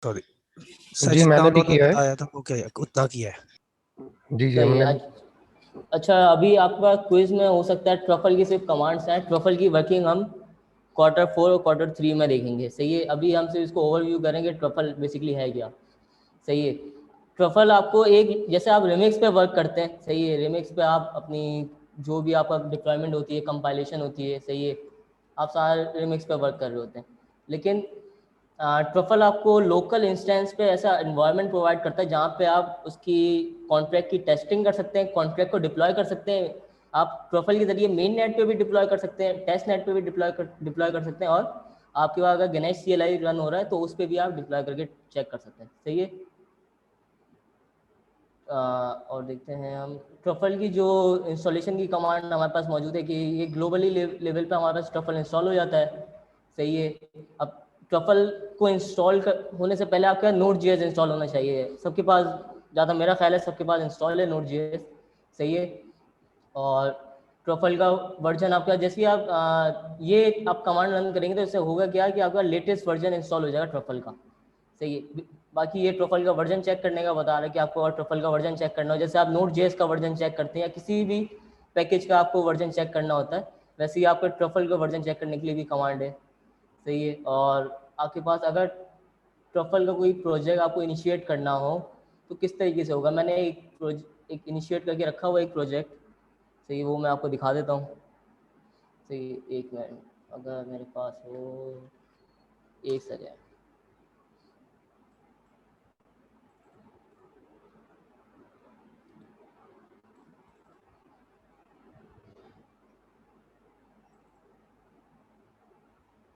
Sorry sir, जी जितना मैंने भी उन्होंने किया है। बताया था वो क्या उतना किया है। जी जी सही मैंने है। अच्छा, अभी आपका क्विज में हो सकता है ट्रफल की सिर्फ कमांड्स हैं। ट्रफल की वर्किंग हम Q4 और Q3 में देखेंगे। सही है, अभी हम सिर्फ इसको ओवरव्यू करेंगे ट्रफल बेसिकली है क्या। सही है, ट्रफल आपको एक, जैसे आप रिमिक्स पे वर्क करते हैं, सही है, रिमिक्स पे आप अपनी जो भी आपका डिप्लॉयमेंट होती है, कंपाइलेशन होती है, सही है, आप सारे रिमिक्स पे वर्क कर रहे होते हैं। लेकिन ट्रफल आपको लोकल इंस्टेंस पे ऐसा एनवायरनमेंट प्रोवाइड करता है जहाँ पे आप उसकी कॉन्ट्रैक्ट की टेस्टिंग कर सकते हैं, कॉन्ट्रैक्ट को डिप्लॉय कर सकते हैं। आप ट्रफल के जरिए मेन नेट पे भी डिप्लॉय कर सकते हैं, टेस्ट नेट पे भी डिप्लॉय कर सकते हैं, और आपके पास अगर गणेश CLI रन हो रहा है तो उस पर भी आप डिप्लॉय करके चेक कर सकते हैं। सही है। और देखते हैं हम ट्रफल की जो इंस्टॉलेशन की कमांड हमारे पास मौजूद है कि ये ग्लोबली लेवल पे हमारे पास ट्रफल इंस्टॉल हो जाता है। सही है, अब ट्रफल को इंस्टॉल होने से पहले आपका Node.js इंस्टॉल होना चाहिए सबके पास। ज़्यादा मेरा ख्याल है सबके पास इंस्टॉल है Node.js। सही है, और ट्रफल का वर्जन आपका, जैसे कि आप ये आप कमांड रन करेंगे तो इससे होगा क्या कि आपका लेटेस्ट वर्जन इंस्टॉल हो जाएगा ट्रफल का। सही है, बाकी ये ट्रफल का वर्जन चेक करने का बता रहा है कि आपको और ट्रफल का वर्जन चेक करना हो, जैसे आप Node.js का वर्जन चेक करते हैं या किसी भी पैकेज का आपको वर्जन चेक करना होता है, वैसे ही आपको ट्रफल का वर्जन चेक करने के लिए भी कमांड है। सही है, और आपके पास अगर ट्रफल का कोई प्रोजेक्ट आपको इनिशिएट करना हो तो किस तरीके से होगा। मैंने एक इनिशिएट करके रखा हुआ एक प्रोजेक्ट। सही, वो मैं आपको दिखा देता हूँ। सही, एक मिनट, अगर मेरे पास हो, एक सेकेंड।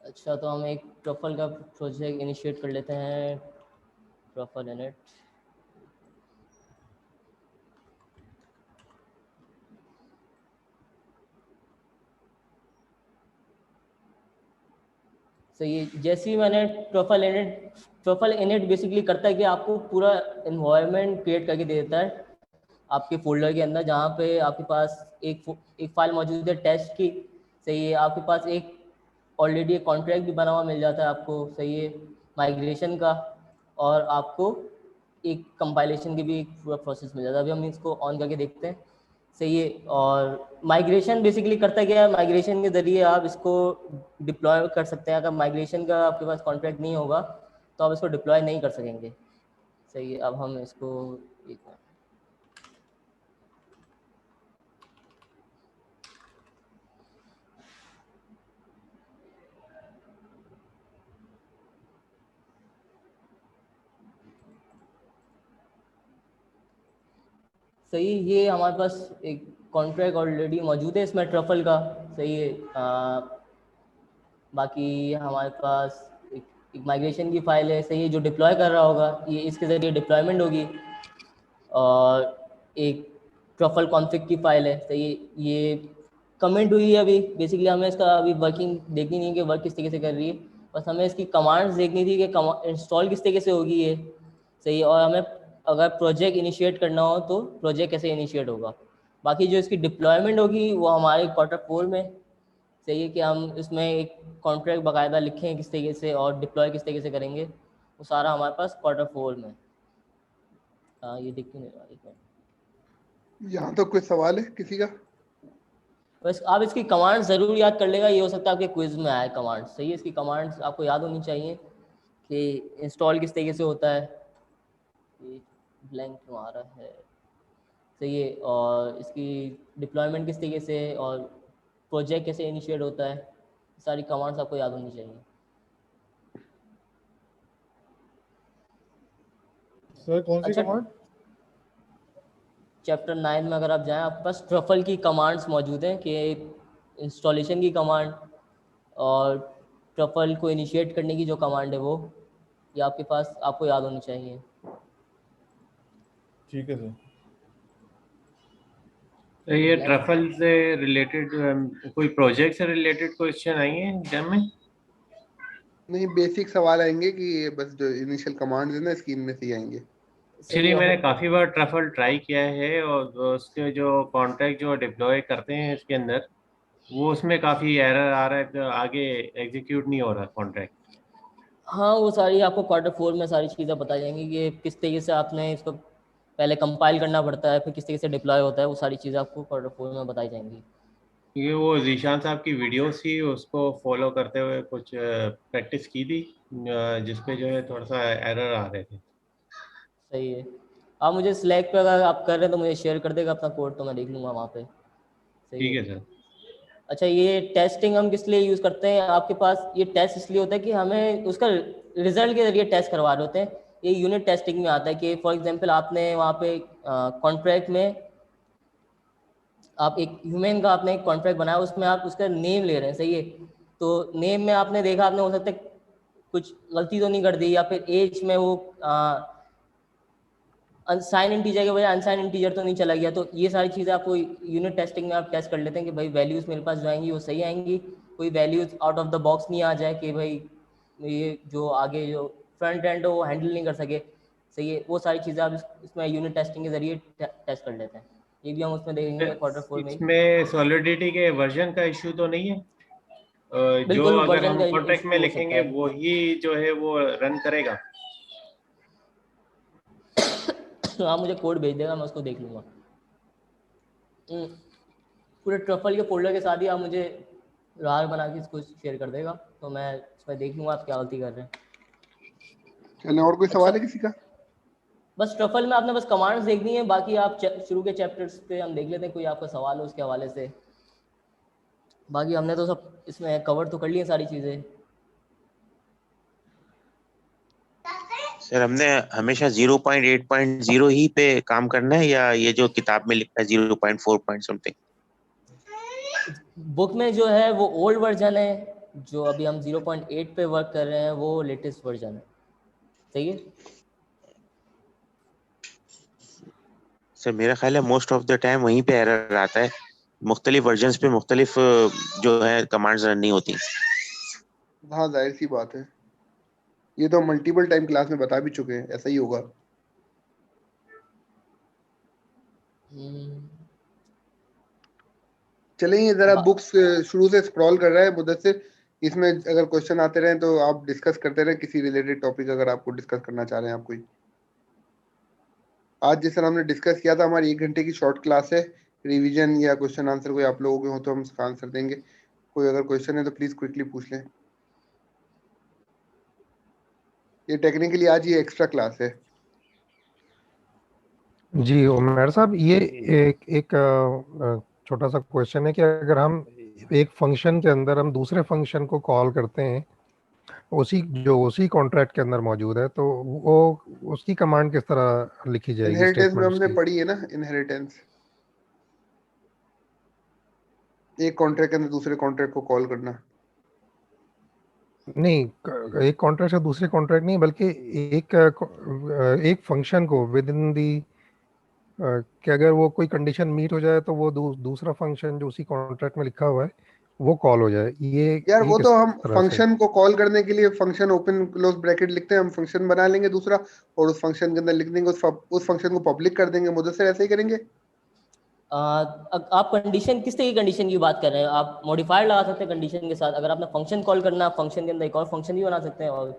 अच्छा, तो हम एक ट्रफल का प्रोजेक्ट इनिशिएट कर लेते हैं, ट्रफल इनिट। सही है, जैसे ही मैंने ट्रफल इनिट बेसिकली करता है कि आपको पूरा इन्वायरमेंट क्रिएट करके दे देता है आपके फोल्डर के अंदर, जहाँ पे आपके पास एक फाइल मौजूद है टेस्ट की। सही है, आपके पास एक ऑलरेडी एक कॉन्ट्रैक्ट भी बना हुआ मिल जाता है आपको। सही है, माइग्रेशन का, और आपको एक कंपाइलेशन की भी एक पूरा प्रोसेस मिल जाता है। अभी हम इसको ऑन करके देखते हैं। सही है, और माइग्रेशन बेसिकली करता क्या है, माइग्रेशन के ज़रिए आप इसको डिप्लॉय कर सकते हैं। अगर माइग्रेशन का आपके पास कॉन्ट्रैक्ट नहीं होगा तो आप इसको डिप्लॉय नहीं कर सकेंगे। सही है, अब हम इसको एक सही, ये हमारे पास एक कॉन्ट्रैक्ट ऑलरेडी मौजूद है इसमें ट्रफल का। सही है, बाकी हमारे पास एक माइग्रेशन की फाइल है। सही है, जो डिप्लॉय कर रहा होगा ये इसके ज़रिए डिप्लॉयमेंट होगी, और एक ट्रफल कॉन्फ़िग की फाइल है। सही है, ये कमेंट हुई है अभी, बेसिकली हमें इसका अभी वर्किंग देखनी नहीं है कि वर्क किस तरीके से कर रही है, बस हमें इसकी कमांड्स देखनी थी कि इंस्टॉल किस तरीके से होगी ये। सही है, और हमें अगर प्रोजेक्ट इनिशिएट करना हो तो प्रोजेक्ट कैसे इनिशिएट होगा। बाकी जो इसकी डिप्लॉयमेंट होगी वो हमारे Q4 में। सही है, कि हम इसमें एक कॉन्ट्रैक्ट बाकायदा लिखें किस तरीके से और डिप्लॉय किस तरीके से करेंगे, वो सारा हमारे पास Q4 में। ये दिख क्यों नहीं रहा, एक मिनट। यहाँ तो कोई सवाल है किसी का? बस आप इसकी कमांड ज़रूर याद कर लेगा, ये हो सकता है आपके क्विज में आए कमांड। सही है, इसकी कमांड्स आपको याद होनी चाहिए कि इंस्टॉल किस तरीके से होता है। ये ब्लैंक क्यों आ रहा है। सही है, और इसकी डिप्लॉयमेंट किस तरीके से और प्रोजेक्ट कैसे इनिशिएट होता है, सारी कमांड्स आपको याद होनी चाहिए। सर कौन सी अच्छा, कमांड? चैप्टर 9 में अगर आप जाएं, आपके पास ट्रफल की कमांड्स मौजूद हैं कि इंस्टॉलेशन की कमांड और ट्रफल को इनिशिएट करने की जो कमांड है वो, ये आपके पास आपको याद होनी चाहिए। ठीक है सर। तो ये ट्रफल से रिलेटेड कोई प्रोजेक्ट से रिलेटेड क्वेश्चन आई है एग्जाम में? नहीं, बेसिक सवाल आएंगे कि ये बस जो इनिशियल कमांड्स है ना इसकी, इनमें से ही आएंगे। एक्चुअली मैंने काफ़ी बार ट्रफल ट्राई किया है, और उसके जो कॉन्ट्रैक्ट जो डिप्लॉय करते हैं इसके अंदर, वो उसमें काफ़ी एरर आ रहा है, तो आगे एग्जीक्यूट नहीं हो रहा कॉन्ट्रैक्ट। हाँ वो सारी आपको Q4 में सारी चीज़ें बताई जाएंगी कि किस तरीके से आपने इसको पहले कंपाइल करना पड़ता है, फिर किस तरीके से डिप्लॉय होता है, वो सारी चीज़ें आपको Q4 में बताई जाएंगी। ये वो जीशान साहब की वीडियोस थी, उसको फॉलो करते हुए कुछ प्रैक्टिस की थी, जिसपे जो है थोड़ा सा एरर आ रहे थे। सही है। आप मुझे स्लैक पे अगर आप कर रहे हैं तो मुझे शेयर कर देगा अपना कोड, तो मैं देख लूँगा वहाँ पे। सही ठीक है। है सर। अच्छा, ये टेस्टिंग हम किस लिए यूज़ करते हैं? आपके पास ये टेस्ट इसलिए होता है कि हमें उसका रिजल्ट के ज़रिए टेस्ट करवा रहे होते हैं। ये यूनिट टेस्टिंग में आता है कि फॉर एग्जांपल आपने वहाँ पे कॉन्ट्रैक्ट में आप एक ह्यूमन का आपने एक कॉन्ट्रैक्ट बनाया, उसमें आप उसका नेम ले रहे हैं, सही है। तो नेम में आपने देखा, आपने हो सकता है कुछ गलती तो नहीं कर दी, या फिर एज में वो अनसाइन इंटीजर के बजाय अनसाइन इंटीजर तो नहीं चला गया। तो ये सारी चीज़ें आपको यूनिट टेस्टिंग में आप टेस्ट कर लेते हैं कि भाई वैल्यूज़ मेरे पास जो आएंगी वो सही आएंगी, कोई values out of the box नहीं आ जाए कि भाई ये जो आगे जो फ्रंट एंड हो वो हैंडल नहीं कर सके। सही है, वो सारी चीज़ें आप इसमें यूनिट टेस्टिंग के जरिए टेस्ट कर लेते हैं। ये भी हम उसमें देखेंगे Q4 में ही। इसमें सॉलिडिटी के वर्जन का इशू तो नहीं है? जो बिल्कुल अगर वर्जन हम का कॉन्ट्रैक्ट में इशू हो सकता लिखेंगे है। वही जो है वो रन करेगा? आप मुझे कोड भेज देगा, मैं उसको देख लूँगा। पूरे ट्रफल के फोल्डर के साथ ही आप मुझे रार बना के इसको शेयर कर देगा, तो मैं इसमें देख लूँगा आप क्या गलती कर रहे हैं। चलो, और कोई अच्छा, सवाल है किसी का? बस ट्रफल में आपने बस कमांड्स देखनी है, बाकी आप शुरू के चैप्टर्स पे हम देख लेते हैं, कोई आपका सवाल हो उसके हवाले से। बाकी हमने तो सब इसमें कवर तो कर लिए सारी चीज़ें। सर हमने हमेशा 0.8.0 ही पे काम करना है, या ये जो किताब में लिखा है 0.4 पॉइंट समथिंग? बुक में जो है वो ओल्ड वर्जन है, जो अभी हम 0.8 पे वर्क कर रहे हैं वो लेटेस्ट वर्जन है। सही है। सर मेरा ख्याल है मोस्ट ऑफ द टाइम वहीं पे एरर आता है, मुख्तलिफ वर्जन्स पे मुख्तलिफ जो है कमांड्स रन नहीं होती। हाँ, जाहिर सी बात है, ये तो मल्टीपल टाइम क्लास में बता भी चुके हैं, ऐसा ही होगा। चलें, ये जरा बुक्स शुरू से स्क्रॉल कर रहा है मुदस्सिर, इसमें अगर क्वेश्चन आते रहे तो आप डिस्कस करते रहे, किसी रिलेटेड टॉपिक अगर आपको डिस्कस करना चाह रहे हैं आप कोई। आज जिस तरह हमने डिस्कस किया था, हमारी 1 घंटे की शॉर्ट क्लास है, रिवीजन या क्वेश्चन आंसर कोई आप लोगों के हो तो हम उसका आंसर देंगे। कोई अगर क्वेश्चन है तो प्लीज क्विकली पूछ लें। ये टेक्निकली आज ये एक्स्ट्रा क्लास है। जी उमर साहब, ये एक छोटा सा क्वेश्चन है कि अगर हम एक फंक्शन के अंदर हम दूसरे फंक्शन को कॉल करते हैं, उसी कॉन्ट्रैक्ट के अंदर मौजूद है, तो वो उसकी कमांड किस तरह लिखी जाएगी इनहेरिटेंस में स्टेटमेंट्स हमने की? पढ़ी है ना, इनहेरिटेंस, एक कॉन्ट्रैक्ट के अंदर दूसरे कॉन्ट्रैक्ट को कॉल करना। नहीं, एक कॉन्ट्रैक्ट से दूसरे कॉन्ट्रैक्ट नहीं, बल्कि एक फंक्शन को विद इन दी कि अगर वो कोई कंडीशन मीट हो जाए तो वो दूसरा फंक्शन जो उसी कॉन्ट्रैक्ट में लिखा हुआ है वो कॉल हो जाए। यार ये वो किस तो हम तरह से? फंक्शन को कॉल करने के लिए फंक्शन ओपन क्लोज ब्रैकेट लिखते हैं, हम फंक्शन बना लेंगे दूसरा और उस फंक्शन के अंदर लिख देंगे, उस फंक्शन को पब्लिक कर देंगे। मुदस्सिर ऐसे ही करेंगे। आप कंडीशन किस तरह की कंडीशन की बात कर रहे हैं? आप मॉडिफायर लगा सकते हैं कंडीशन के साथ। अगर आपने फंक्शन कॉल करना है, फंक्शन के अंदर एक और फंक्शन भी बना सकते हैं, और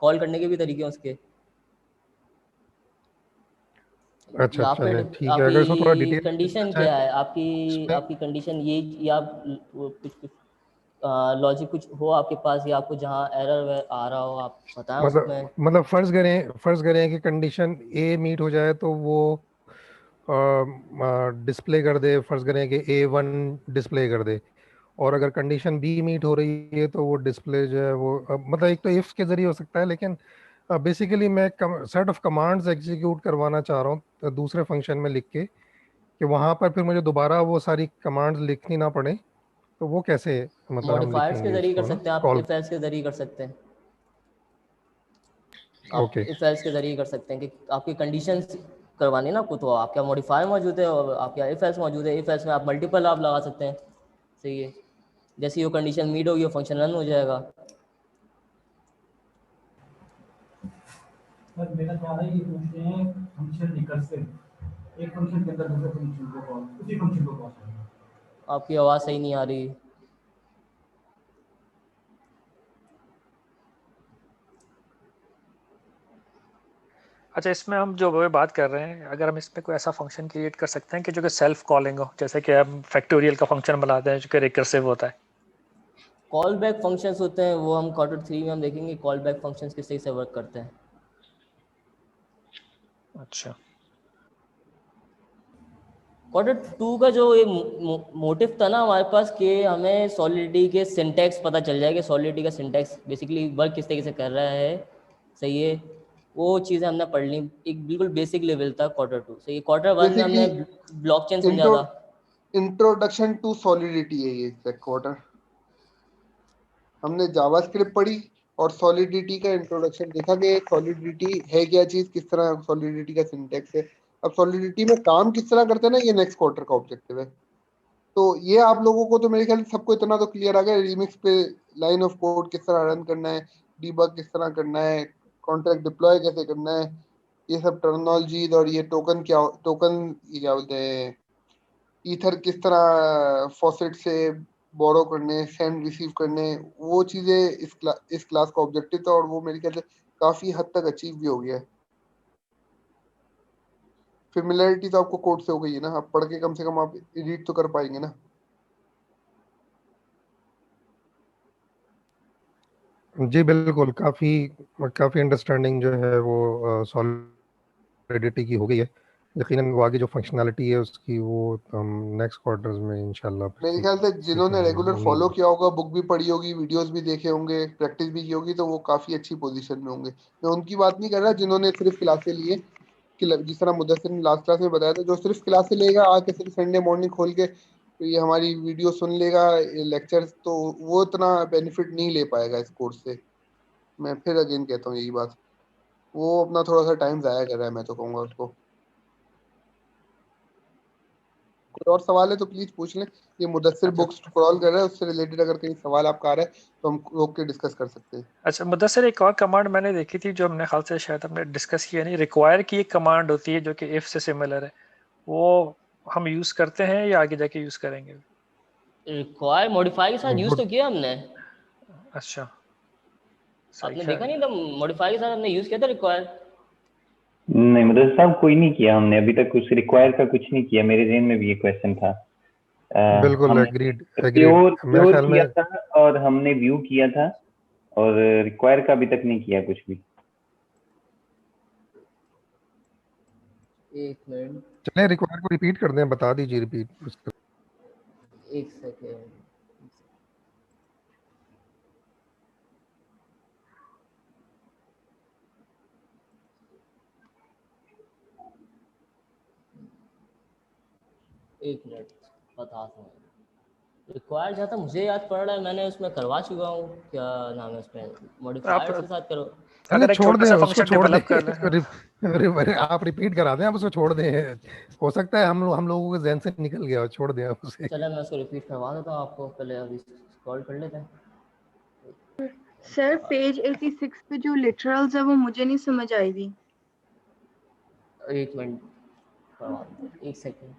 कॉल करने के भी तरीके हैं उसके। अच्छा, या फिर चलें ठीक है, अगर इसको थोड़ा आपकी डिटेल कंडीशन चाहे क्या है? आपकी इसमें। आपकी कंडीशन ये, या कुछ लॉजिक कुछ हो आपके पास, या आपको जहाँ एरर आ रहा हो आप बताएं उसमें। मतलब फर्ज करें कि कंडीशन ए मीट हो जाए तो वो डिस्प्ले कर दे, फर्ज करें कि A1 डिस्प्ले कर दे, और अगर कंडीशन बी मीट हो रही है तो वो डिस्प्ले जो है वो मतलब एक तो इफ के जरिए हो सकता है, लेकिन बेसिकली मैं सेट ऑफ कमांड्स एग्जीक्यूट करवाना चाह रहा हूँ दूसरे फंक्शन में लिख के, कि वहां पर फिर मुझे दोबारा वो सारी कमांड्स लिखनी ना पड़े। तो वो कैसे मतलब हम मॉडिफायर्स के लिखेंगे जरिए कर उसको ना सकते हैं, आप कॉल? इफ एल्स के जरिए कर सकते हैं। आप ओके, इफ एल्स के जरिए कर सकते हैं कि आपकी कंडीशंस करवानी है ना आपको, तो आपका मॉडिफायर मौजूद है और आपका इफ एल्स मौजूद है। इफ एल्स में आप मल्टीपल आप लगा सकते हैं। सही है। जैसे ही वो कंडीशन मीट होगी वो फंक्शन रन हो जाएगा। सर मेरा ख्याल है ये पूछ रहे हैं फंक्शन रिकर्सिव, एक फंक्शन के अंदर दूसरे फंक्शन को कॉल, उसी फंक्शन को कॉल करना। आपकी आवाज़ सही नहीं आ रही। अच्छा, इसमें हम जो अभी बात कर रहे हैं, अगर हम इसमें कोई ऐसा फंक्शन क्रिएट कर सकते हैं कि जो कि सेल्फ कॉलिंग हो, जैसे कि हम फैक्टोरियल का फंक्शन बनाते हैं जो कि रिकर्सिव होता है। कॉल बैक फंक्शंस होते हैं वो हम Q3 में हम देखेंगे कॉल बैक फंक्शंस किस तरीके से वर्क करते हैं। अच्छा, Q2 का जो ये मोटिव था ना हमारे पास कि हमें सॉलिडिटी के सिंटैक्स पता चल जाए कि सॉलिडिटी का सिंटैक्स बेसिकली वर्क किस तरीके से कर रहा है। सही है, वो चीज़ें हमने पढ़ ली, एक बिल्कुल बेसिक लेवल था Q2। सही है, Q1 में हमने ब्लॉकचेन समझा था। इंट्रोडक्शन टू सॉलिडिटी है ये क्वार्टर। हमने जावास्क्रिप्ट पढ़ी और सॉलिडिटी का इंट्रोडक्शन देखा कि सॉलिडिटी है क्या चीज, किस तरह सॉलिडिटी का सिंटैक्स है। अब सॉलिडिटी में काम किस तरह करते हैं ना, ये नेक्स्ट क्वार्टर का ऑब्जेक्टिव है। तो ये आप लोगों को तो मेरे ख्याल से सबको इतना तो क्लियर आ गया, रिमिक्स पे लाइन ऑफ कोड किस तरह रन करना है, डीबग किस तरह करना है, कॉन्ट्रैक्ट डिप्लॉय कैसे करना है, ये सब टर्मिनोलॉजीज। और ये टोकन ये क्या बोलते हैं, ईथर किस तरह फॉसेट से बोरो करने, सेंड रिसीव करने, वो चीजें इस क्लास का ऑब्जेक्टिव था और वो मेरे ख्याल से काफी हद तक अचीव भी हो गया है। फेमिलियरिटी तो आपको कोड से हो गई है ना, आप पढ़ के कम से कम आप रीड तो कर पाएंगे ना। जी बिल्कुल, काफ़ी काफ़ी अंडरस्टैंडिंग जो है वो सॉलिडिटी की हो गई है। यकीनन वो आगे जो फंक्शनैलिटी है उसकी वो हम नेक्स्ट क्वार्टर्स में इंशाल्लाह मेरे ख्याल से जिन्होंने रेगुलर उम्मीद फॉलो है। किया होगा, बुक भी पढ़ी होगी, वीडियोस भी देखे होंगे, प्रैक्टिस भी की होगी, तो वो काफी अच्छी पोजीशन में होंगे। मैं उनकी बात नहीं कर रहा जिन्होंने सिर्फ क्लासे लिए, कि जिस तरह मुदस्सिर ने लास्ट क्लास में बताया था, जो सिर्फ क्लासे लेगा आके सिर्फ संडे मॉर्निंग खोल के तो ये हमारी वीडियो सुन लेगा, लेक्चर, तो वो इतना बेनिफिट नहीं ले पाएगा इस कोर्स से। मैं फिर अगेन कहता हूँ यही बात, वो अपना थोड़ा सा टाइम जाया कर रहा है, मैं तो कहूँगा उसको। कोई और सवाल है तो प्लीज पूछ लें। ये मुदस्सिर अच्छा, बुक्स स्क्रॉल कर रहा है, उससे रिलेटेड अगर कहीं सवाल आपका आ रहा है तो हम रोक के डिस्कस कर सकते हैं। अच्छा मुदस्सिर, एक और कमांड मैंने देखी थी जो हमने ख्याल से शायद हमने डिस्कस किया नहीं, रिक्वायर की एक कमांड होती है जो कि इफ से सिमिलर है, वो हम यूज करते हैं या आगे जाके यूज करेंगे? रिक्वायर मॉडिफाई के साथ यूज तो किया हमने। अच्छा, सही आपने ख्याल देखा है। नहीं था, मॉडिफाई के साथ हमने यूज किया था रिक्वायर। नहीं मतलब साहब कोई नहीं किया हमने अभी तक, कुछ रिक्वायर का कुछ नहीं किया। मेरे ज़हन में भी ये क्वेश्चन था। बिल्कुल हमने एग्रीड प्योर मेरे प्योर ख्याल में। किया था और हमने व्यू किया था, और रिक्वायर का अभी तक नहीं किया कुछ भी। एक मिनट, चलें रिक्वायर को रिपीट कर दें, बता दीजिए रिपीट। एक सेकेंड। एक मिनट बताता हूँ। रिक्वायर जहाँ तक मुझे याद पड़ रहा है मैंने उसमें करवा चुका हूँ, क्या नाम है उसमें, आप मॉडिफायर्स के साथ करो। अरे अगर एक छोड़ छोटा दें सा उसको, फंक्शन छोड़ दें डेवलप कर लें। हाँ। आप रिपीट करा दें, आप उसको छोड़ दें। हो सकता है हम लोगों के जहन से निकल गया हो, छोड़ दें आप उसे। चलो मैं उसको रिपीट करवा देता हूँ आपको, पहले अभी स्क्रॉल कर लेते हैं। सर पेज 86 पे जो लिटरल्स है वो मुझे नहीं समझ आई थी। एक मिनट करवा देता हूँ, एक सेकेंड।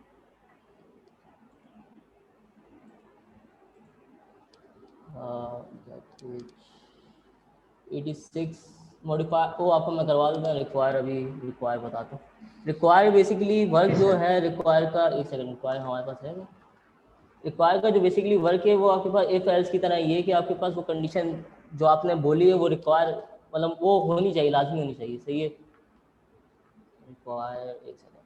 एटी सिक्स मॉडिफाई वो आपको मैं करवा दूँगा। रिक्वायर अभी रिक्वायर बताता हूँ। रिक्वायर बेसिकली वर्क जो है रिक्वायर का, एक सेकंड, रिक्वायर हमारे पास है। रिक्वायर का जो बेसिकली वर्क है वो आपके पास इफ एल्स की तरह ये है कि आपके पास वो कंडीशन जो आपने बोली है वो रिक्वायर मतलब वो होनी चाहिए, लाजमी होनी चाहिए। सही है, रिक्वायर एक सेकंड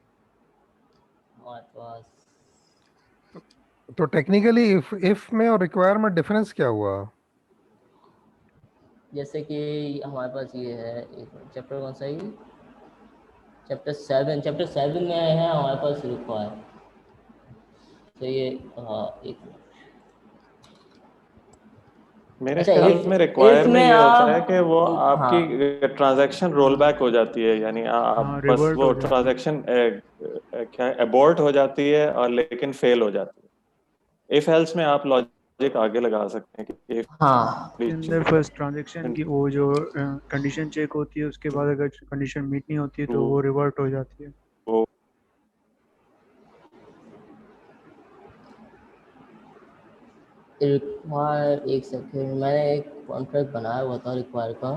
हमारे पास। तो टेक्निकली इफ में और रिक्वायर में डिफरेंस क्या हुआ? जैसे कि हमारे पास ये है, एक चैप्टर कौन सा है ये, चैप्टर 7 में है हमारे पास रिक्वायर। तो ये हाँ एक मिनट। मेरे अच्छा ख्याल इफ में रिक्वायर में में ये होता है आप कि वो हाँ आपकी ट्रांजैक्शन रोल बैक हो जाती है, यानी आप हाँ बस रिवर्ट वो हो जाती है। ट्रांजैक्शन क्या अबॉर्ट हो जाती है और लेकिन फेल हो जाती है। इफ एल्स में आप लॉजिक आगे लगा सकते हैं कि if हाँ के अंदर फर्स्ट ट्रांजैक्शन की वो जो कंडीशन चेक होती है, उसके बाद अगर कंडीशन मीट नहीं होती है तो वो रिवर्ट हो जाती है। वो रिक्वायर एक सेकेंड, मैंने एक कॉन्ट्रैक्ट बनाया हुआ था रिक्वायर का।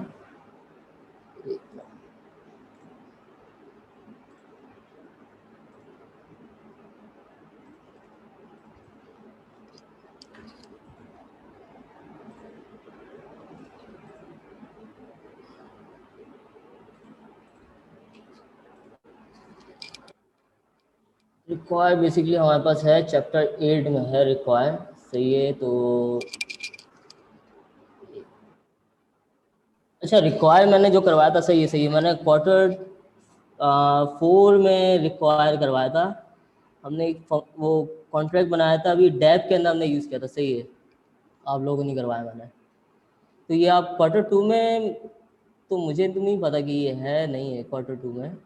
रिक्वायर बेसिकली हमारे पास है चैप्टर 8 में है रिक्वायर, सही है। तो अच्छा, रिक्वायर मैंने जो करवाया था सही है, मैंने क्वार्टर 4 में रिक्वायर करवाया था। हमने एक वो कॉन्ट्रैक्ट बनाया था, अभी डैप के अंदर हमने यूज़ किया था, सही है। आप लोगों ने करवाया मैंने। तो ये आप क्वार्टर 2 में, तो मुझे तो नहीं पता कि ये है नहीं है क्वार्टर 2 में।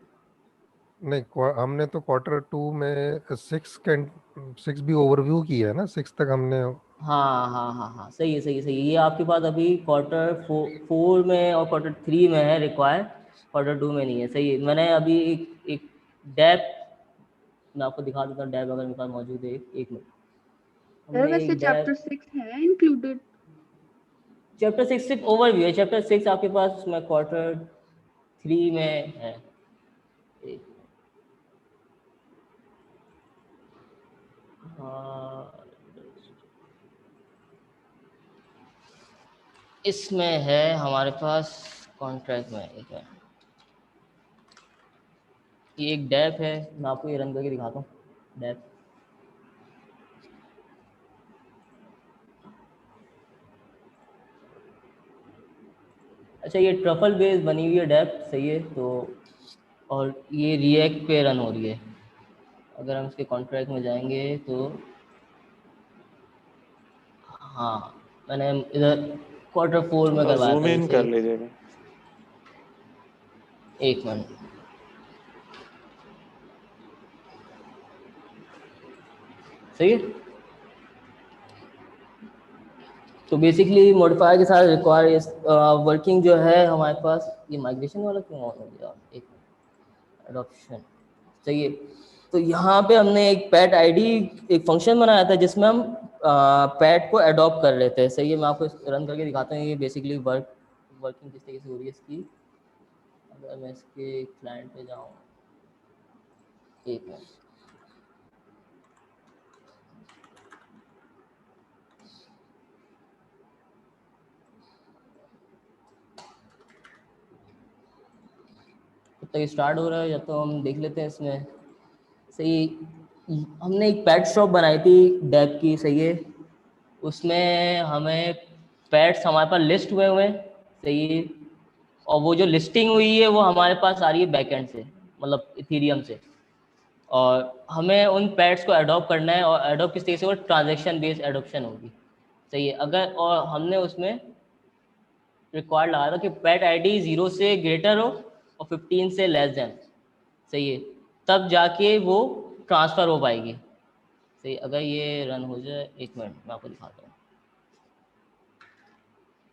नहीं, हमने तो क्वार्टर 2 में 6 भी ओवरव्यू की है ना, 6 तक हमने। हाँ, सही है। ये आपके पास अभी क्वार्टर 4 में और क्वार्टर 3 में है रिक्वायर, क्वार्टर 2 में नहीं है, सही है। मैंने अभी एक डैप, मैं आपको दिखा देता हूँ डैप अगर मेरे पास मौजूद है। एक मिनट। सर हमने वैसे एक डैप, चैप्टर 6 है इंक्लूडेड? चैप्टर 6 सिर्फ ओवरव्यू है। चैप्टर 6 आपके पास उसमें क्वार्टर 3 में है। हाँ, इसमें है हमारे पास कॉन्ट्रैक्ट में। एक है, ये एक डैप है, मैं आपको ये रन करके दिखाता हूँ डैप। अच्छा, ये ट्रफल बेस बनी हुई है डैप, सही है। तो और ये रिएक्ट पे रन हो रही है। अगर हम इसके कॉन्ट्रैक्ट में जाएंगे तो हाँ, मैंने इधर क्वार्टर 4 में थोड़ा करवाया जूम था इन इसे। कर लीजिएगा। एक मिनट, सही है। तो बेसिकली मॉडिफायर के साथ रिक्वायर वर्किंग जो है हमारे पास, ये माइग्रेशन वाला क्यों ऑन हो गया? एक एडॉप्शन, सही है। तो यहाँ पे हमने एक पैट आईडी, एक फंक्शन बनाया था जिसमें हम पैट को अडॉप्ट कर रहे थे, सही है। मैं आपको रन करके दिखाता हूँ ये बेसिकली वर्किंग किस तरीके से हो रही है इसकी। अगर मैं इसके क्लाइंट पे जाऊँ, एक मिनट। जब तक स्टार्ट हो रहा है या तो हम देख लेते हैं इसमें, सही। हमने एक पेट शॉप बनाई थी डेप की, सही है। उसमें हमें पेट्स हमारे पास लिस्ट हुए हैं, सही है। और वो जो लिस्टिंग हुई है वो हमारे पास आ रही है बैकएंड से, मतलब इथीरियम से। और हमें उन पेट्स को अडॉप्ट करना है, और अडॉप्ट किस तरीके से, वो ट्रांजैक्शन बेस्ड एडॉप्शन होगी, सही है। अगर और हमने उसमें रिक्वायर्ड लगा था कि पेट आईडी 0 से ग्रेटर हो और 15 से लेस देन, सही है। तब जाके वो ट्रांसफ़र हो पाएगी, सही। अगर ये रन हो जाए, एक मिनट मैं आपको दिखाता हूँ।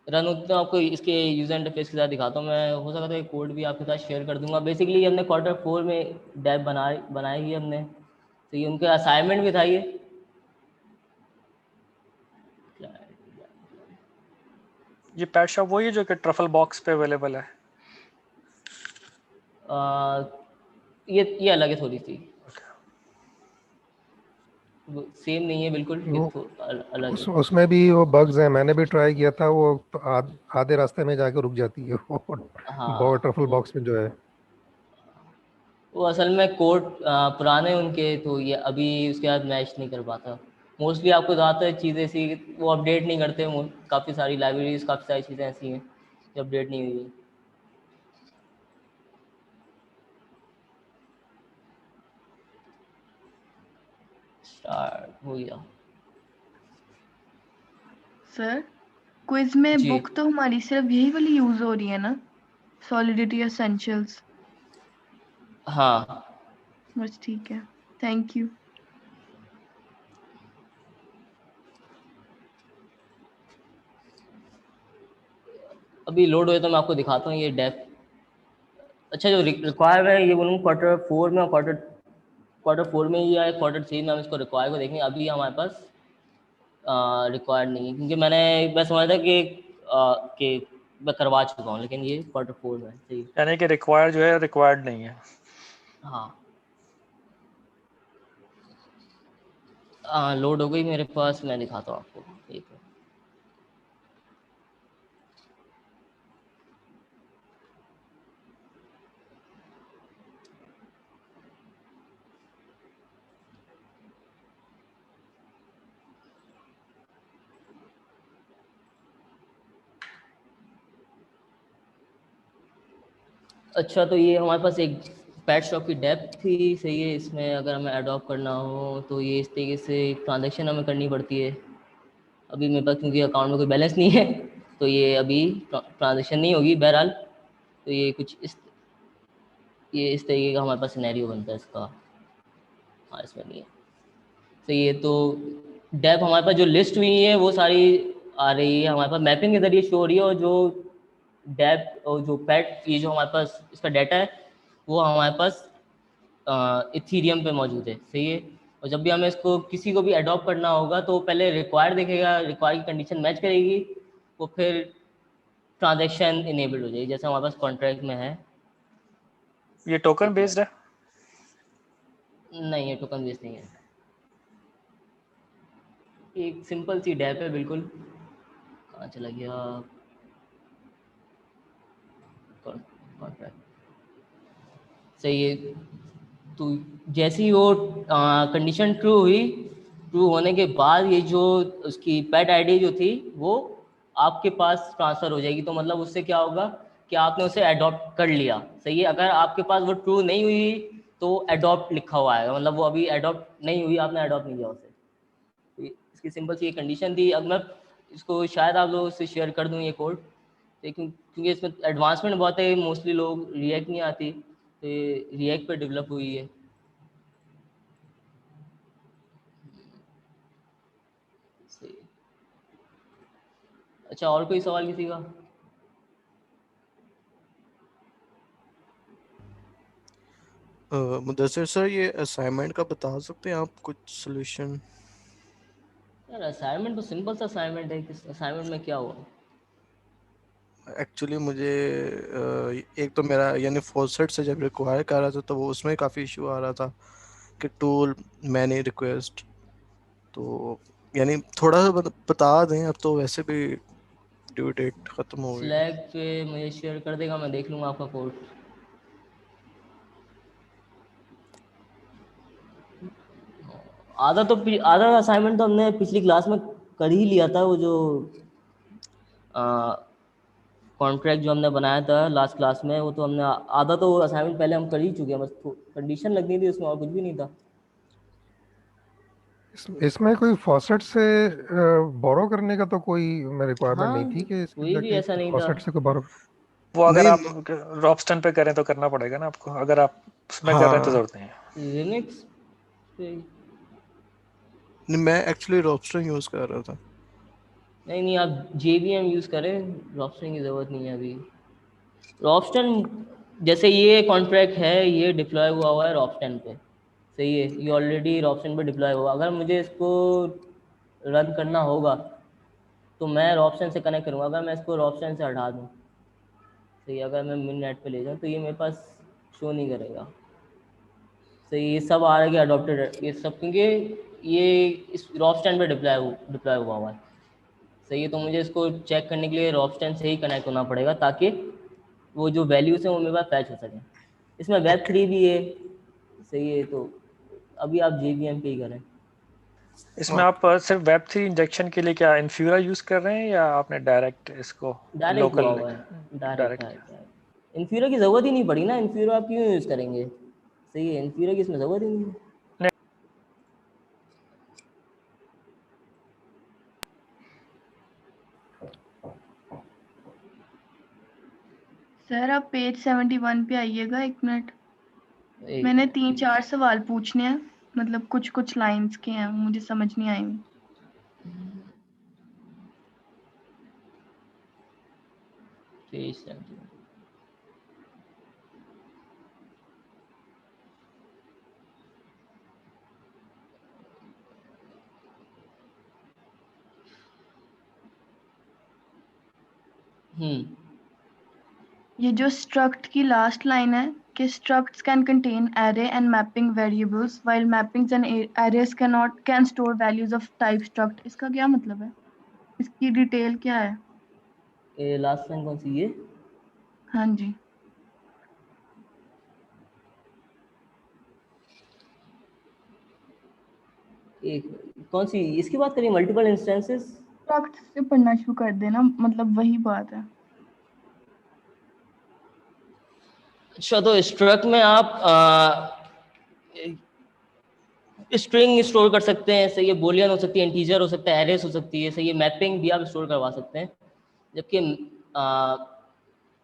रन होते तो आपको इसके यूज़र इंटरफेस के साथ दिखाता हूँ मैं। हो सकता है कोड भी आपके साथ शेयर कर दूंगा। बेसिकली हमने क्वार्टर 4 में डैप बनाई ही हमने, तो ये उनका असाइनमेंट भी था ये। ये पैट शॉप वही है जो कि ट्रफल बॉक्स पे अवेलेबल है? ये अलग है थोड़ी सी, सेम नहीं है बिल्कुल, ये वो अलग है। उसमें भी वो बग्स हैं, मैंने भी ट्राई किया था वो, तो आधे रास्ते में जाके रुक जाती है वो हाँ, ट्रफल बॉक्स में जो है। वो असल में कोड पुराने उनके, तो ये अभी उसके बाद मैच नहीं कर पाता। मोस्टली आपको ज़्यादातर चीज़ें ऐसी वो अपडेट नहीं करते। काफ़ी सारी लाइब्रेरीज, काफ़ी सारी चीज़ें ऐसी हैं जो अपडेट नहीं हुई है। स्टार्ट हो गया सर क्विज में जी। बुक तो हमारी सिर्फ यही वाली यूज हो रही है ना, सॉलिडिटी एसेंशियल्स? हाँ, बस ठीक है, थैंक यू। अभी लोड हुए तो मैं आपको दिखाता हूँ ये डेप। अच्छा, जो रिक्वायर है ये बोलूँ क्वार्टर 4 में, और क्वार्टर 4 में ही या क्वार्टर 3 में हम इसको रिक्वायर को देखेंगे। अभी हमारे पास रिक्वायर्ड नहीं है, क्योंकि मैं समझ था कि मैं करवा चुका हूँ, लेकिन ये क्वार्टर 4 में है, सही। यानी कि रिक्वायर्ड जो है रिक्वायर्ड नहीं है। हाँ, लोड हो गई मेरे पास, मैं दिखाता हूँ आपको। एक मिनट। अच्छा, तो ये हमारे पास एक पैट स्टॉक की डेप्थ थी, सही है। इसमें अगर हमें अडॉप्ट करना हो तो ये इस तरीके से ट्रांजैक्शन हमें करनी पड़ती है। अभी मेरे पास क्योंकि अकाउंट में कोई बैलेंस नहीं है तो ये अभी ट्रांजैक्शन नहीं होगी बहरहाल। तो ये कुछ इस तरीके का हमारे पास सिनेरियो बनता है इसका। हाँ, इसमें नहीं है, सही है। तो डेप हमारे पास जो लिस्ट हुई है वो सारी आ रही है हमारे पास मैपिंग के जरिए शो हो रही है, और जो डेप और जो पैट ये जो हमारे पास इसका डाटा है वो हमारे पास इथीरियम पे मौजूद है, सही है। और जब भी हमें इसको किसी को भी अडॉप्ट करना होगा तो पहले रिक्वायर देखेगा, रिक्वायर की कंडीशन मैच करेगी, वो फिर ट्रांजैक्शन इनेबल्ड हो जाएगी, जैसे हमारे पास कॉन्ट्रैक्ट में है। ये टोकन बेस्ड है? नहीं, ये टोकन बेस्ड नहीं है, एक सिंपल सी डैप है बिल्कुल। कहाँ चला गया कॉन्ट्रैक्ट, सही है। तो जैसे ही वो कंडीशन ट्रू हुई, ट्रू होने के बाद ये जो उसकी पैट आईडी जो थी वो आपके पास ट्रांसफ़र हो जाएगी। तो मतलब उससे क्या होगा कि आपने उसे अडॉप्ट कर लिया, सही है। अगर आपके पास वो ट्रू नहीं हुई तो अडॉप्ट लिखा हुआ आएगा, मतलब वो अभी अडॉप्ट नहीं हुई, आपने अडॉप्ट नहीं किया उसे। तो इसकी सिंपल सी ये कंडीशन थी। अब मैं इसको शायद आप लोगों से शेयर कर दूँ ये कोड, लेकिन क्योंकि इसमें एडवांसमेंट बहुत है, मोस्टली लोग रिएक्ट नहीं आती, तो ये रिएक्ट पे डेवलप हुई है। सही। अच्छा, और कोई सवाल किसी का? मुदस्सिर सर, ये असाइनमेंट का बता सकते हैं आप कुछ सोल्यूशन? यार असाइनमेंट तो सिंपल सा असाइनमेंट है, किस असाइनमेंट में क्या हुआ? एक्चुअली मुझे एक तो मेरा यानी फॉसेट से जब रिक्वायर कर रहा था तो वो उसमें काफ़ी इशू आ रहा था कि टूल मैनी रिक्वेस्ट, तो यानी थोड़ा सा बता दें। अब तो वैसे भी ड्यू डेट ख़त्म हो गई। स्लैक पे मुझे शेयर कर देगा, मैं देख लूँगा आपका कोड। आधा असाइनमेंट तो हमने पिछली क्लास में कर ही लिया था, वो जो कॉन्ट्रैक्ट जो हमने बनाया था लास्ट क्लास में, वो तो हमने आधा तो असाइनमेंट पहले हम कर ही चुके हैं, बस कंडीशन लगनी थी उसमें, और कुछ भी नहीं था। इसमें कोई फॉसेट से बोरो करने का तो कोई रिक्वायरमेंट हाँ, नहीं थी कि कोई भी ऐसा नहीं था। फॉसेट से कोई बोरो। वो अगर नहीं, आप रॉबस्टन पे करें तो करना पड़ेगा ना आपको, अगर आप उसमें कर रहे हैं तो जरूरत नहीं है। लिनक्स पे नहीं, मैं एक्चुअली रॉबस्टर यूज़ कर रहा था। नहीं, आप JVM यूज़ करें, रॉबस्टन की ज़रूरत नहीं है अभी। रॉबस्टन जैसे ये कॉन्ट्रैक्ट है, ये डिप्लॉय हुआ है रॉबस्टन पे, सही है। ये ऑलरेडी रॉबस्टन पे डिप्लॉय हुआ। अगर मुझे इसको रन करना होगा तो मैं रॉबस्टन से कनेक्ट करूँगा। अगर मैं इसको रॉबस्टन से हटा दूँ, सही, अगर मैं मिन नेट पे ले जाऊँ तो ये मेरे पास शो नहीं करेगा। सही, ये सब आ रहा है कि अडॉप्टेड, ये सब क्योंकि ये इस रॉबस्टन पे डिप्लॉय हुआ है, सही है। तो मुझे इसको चेक करने के लिए रॉबस्टन से ही कनेक्ट होना पड़ेगा ताकि वो जो वैल्यूज हैं वो मेरे पास पैच हो सकें। इसमें Web3 भी है, सही है। तो अभी आप JVM पे ही करें। इसमें आप सिर्फ Web3 इंजेक्शन के लिए क्या इन्फ्यूरा यूज कर रहे हैं या आपने डायरेक्ट इसको डायरेक्ट हुआ लोकल हुआ है, डायरेक्ट? डायरेक्ट। इन्फ्यूरा की ज़रूरत ही नहीं पड़ी ना, इन्फ्यूरा आप क्यों यूज़ करेंगे, सही है। इन्फ्यूरा की इसमें ज़रूरत ही नहीं है। सर आप पेज 71 पे आइएगा, एक मिनट। एक मैंने 3-4 सवाल पूछने हैं, मतलब कुछ कुछ लाइंस के हैं, मुझे समझ नहीं आई। पेज 71। ये जो स्ट्रक्ट की लास्ट लाइन है कि structs can contain array and mapping variables while mappings and arrays can store values of type struct, इसका क्या मतलब है? इसकी डिटेल क्या है? ये लास्ट लाइन कौन सी है? हाँ जी, एक कौन सी इसकी बात करिए, मल्टीपल इंस्टेंसेस? structs से पढ़ना शुरू कर देना, मतलब वही बात है। अच्छा, तो स्ट्रक्ट में आप स्ट्रिंग स्टोर कर सकते हैं, सही है, बोलियन हो सकती है, इंटीजर हो सकता है, एरेस हो सकती है, सही है, मैपिंग भी आप स्टोर करवा सकते हैं। जबकि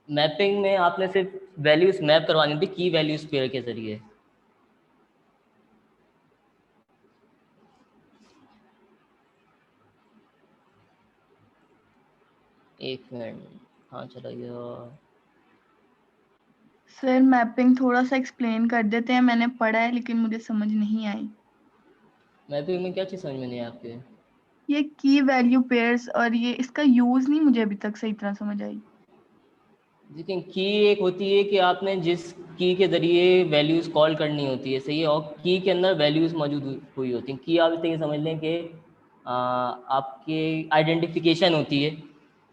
मैपिंग में आपने सिर्फ वैल्यूज मैप करवानी थी की वैल्यूज पेयर के जरिए। एक मिनट, हाँ चला गया। सर मैपिंग थोड़ा सा एक्सप्लेन कर देते हैं, मैंने पढ़ा है लेकिन मुझे समझ नहीं आई। मैपिंग में क्या चीज़ समझ में नहीं आई आपके? ये की वैल्यू पेयर्स और ये इसका यूज नहीं मुझे अभी तक सही तरह समझ आई। लेकिन की एक होती है कि आपने जिस की के जरिए वैल्यूज कॉल करनी होती है, सही है, और की के अंदर वैल्यूज मौजूद हुई होती हैं। की आप इस तरीके समझ लें कि आपके आइडेंटिफिकेशन होती है,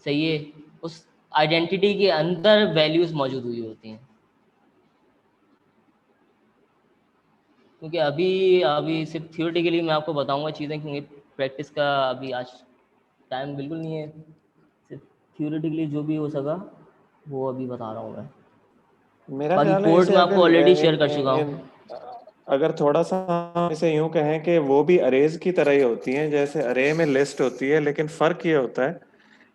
सही है, उस आइडेंटिटी के अंदर वैल्यूज मौजूद हुई होती हैं। क्योंकि अभी अभी सिर्फ थियोरेटिकली मैं आपको बताऊंगा चीज़ें, क्योंकि प्रैक्टिस का अभी आज टाइम बिल्कुल नहीं है। सिर्फ थियोरेटिकली जो भी हो सका वो अभी बता रहा हूँ मैं। मेरा बाकी ख्याल है कोड इसे मैं आपको अगर ऑलरेडी शेयर कर चुका हूँ। अगर थोड़ा सा हम इसे यूं कहें कि वो भी अरेज की तरह ही होती हैं, जैसे अरे में लिस्ट होती है, लेकिन फर्क ये होता है